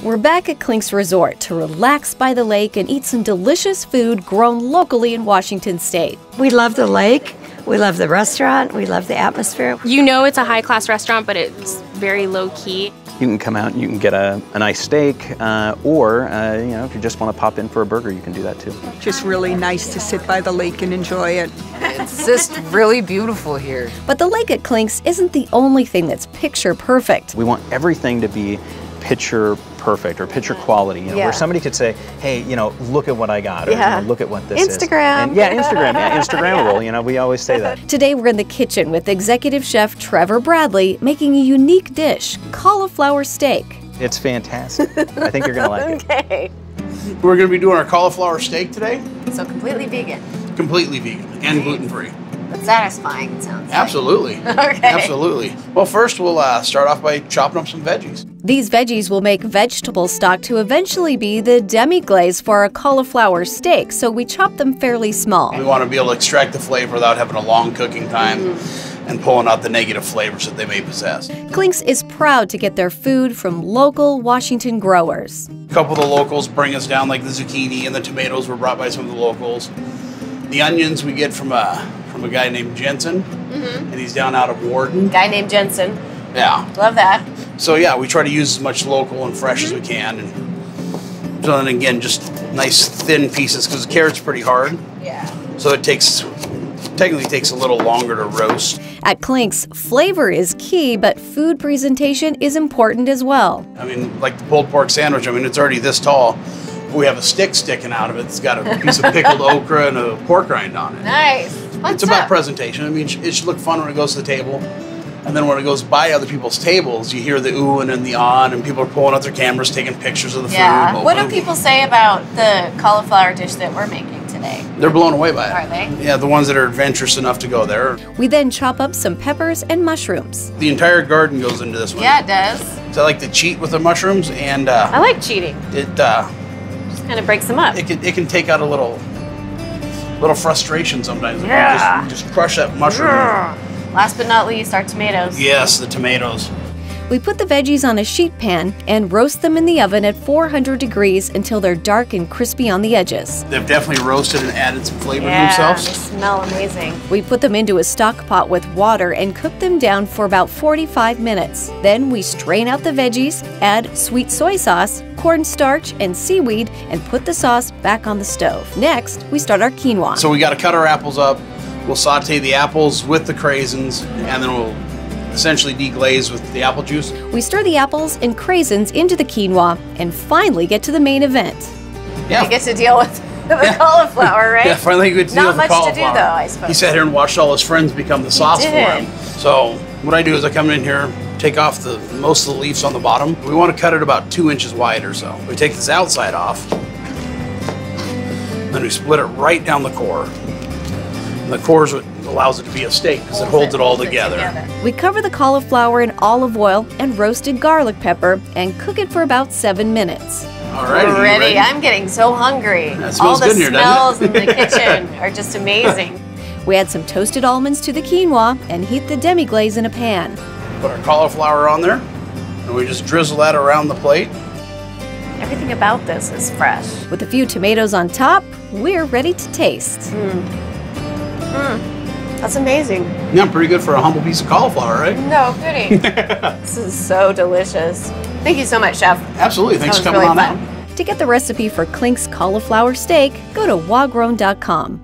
We're back at Clink's Resort to relax by the lake and eat some delicious food grown locally in Washington State. We love the lake, we love the restaurant, we love the atmosphere. You know it's a high-class restaurant, but it's very low-key. You can come out and you can get a nice steak, or you know, if you just want to pop in for a burger, you can do that too. Just really nice to sit by the lake and enjoy it. It's just really beautiful here. But the lake at Clink's isn't the only thing that's picture perfect. We want everything to be picture perfect or picture quality, you know, where somebody could say, hey, you know, look at what I got, or you know, look at what this is. Instagram. And, Instagram, Instagrammable, you know, we always say that. Today we're in the kitchen with executive chef Trevor Bradley making a unique dish, cauliflower steak. It's fantastic. I think you're gonna like it. Okay. We're gonna be doing our cauliflower steak today. So completely vegan. Completely vegan and gluten-free. But satisfying, it sounds like. Absolutely. Okay. Absolutely. Well, first we'll start off by chopping up some veggies. These veggies will make vegetable stock to eventually be the demi-glaze for our cauliflower steak, so we chop them fairly small. We want to be able to extract the flavor without having a long cooking time and pulling out the negative flavors that they may possess. Clink's is proud to get their food from local Washington growers. A couple of the locals bring us down, like the zucchini and the tomatoes were brought by some of the locals. The onions we get from a guy named Jensen, and he's down out of Warden. Guy named Jensen. Yeah. Love that. So yeah, we try to use as much local and fresh as we can. And so then again, just nice thin pieces, because the carrot's pretty hard. Yeah. So it technically takes a little longer to roast. At Clink's, flavor is key, but food presentation is important as well. I mean, like the pulled pork sandwich, I mean, it's already this tall. We have a stick sticking out of it. It's got a piece of pickled okra and a pork rind on it. Nice. It's about presentation. I mean, it should look fun when it goes to the table. And then when it goes by other people's tables, you hear the oohing and the on, and people are pulling out their cameras, taking pictures of the food. Yeah. What do people say about the cauliflower dish that we're making today? They're blown away by it. Are they? Yeah, the ones that are adventurous enough to go there. We then chop up some peppers and mushrooms. The entire garden goes into this one. Yeah, it does. So I like to cheat with the mushrooms, and I like cheating. it Just kind of breaks them up. it can take out a little frustration sometimes. Yeah. You just crush that mushroom. Last but not least, our tomatoes. Yes, the tomatoes. We put the veggies on a sheet pan and roast them in the oven at 400 degrees until they're dark and crispy on the edges. They've definitely roasted and added some flavor to They themselves. smell amazing. We put them into a stock pot with water and cook them down for about 45 minutes. Then we strain out the veggies, add sweet soy sauce, cornstarch, and seaweed, and put the sauce back on the stove. Next, we start our quinoa. So we got to cut our apples up. We'll saute the apples with the craisins, and then we'll essentially deglaze with the apple juice. We stir the apples and craisins into the quinoa and finally get to the main event. Yeah. You get to deal with the cauliflower, right? Yeah, finally get to deal with the Not much to do, cauliflower. though, I suppose. He sat here and watched all his friends become the sauce for did. him. So what I do is I come in here, take off most of the leaves on the bottom. We want to cut it about 2 inches wide or so. We take this outside off, then we split it right down the core. And the core is what allows it to be a steak, because it holds it all together. We cover the cauliflower in olive oil and roasted garlic pepper and cook it for about 7 minutes. All right, We're ready. I'm getting so hungry. That All smells the good in here, smells doesn't in the kitchen are just amazing. We add some toasted almonds to the quinoa and heat the demi-glaze in a pan. Put our cauliflower on there, and we just drizzle that around the plate. Everything about this is fresh. With a few tomatoes on top, we're ready to taste. That's amazing. Yeah, pretty good for a humble piece of cauliflower, right? No kidding. This is so delicious. Thank you so much, Chef. Absolutely. Thanks for That coming was on really out. To get the recipe for Clink's cauliflower steak, go to wagrown.com.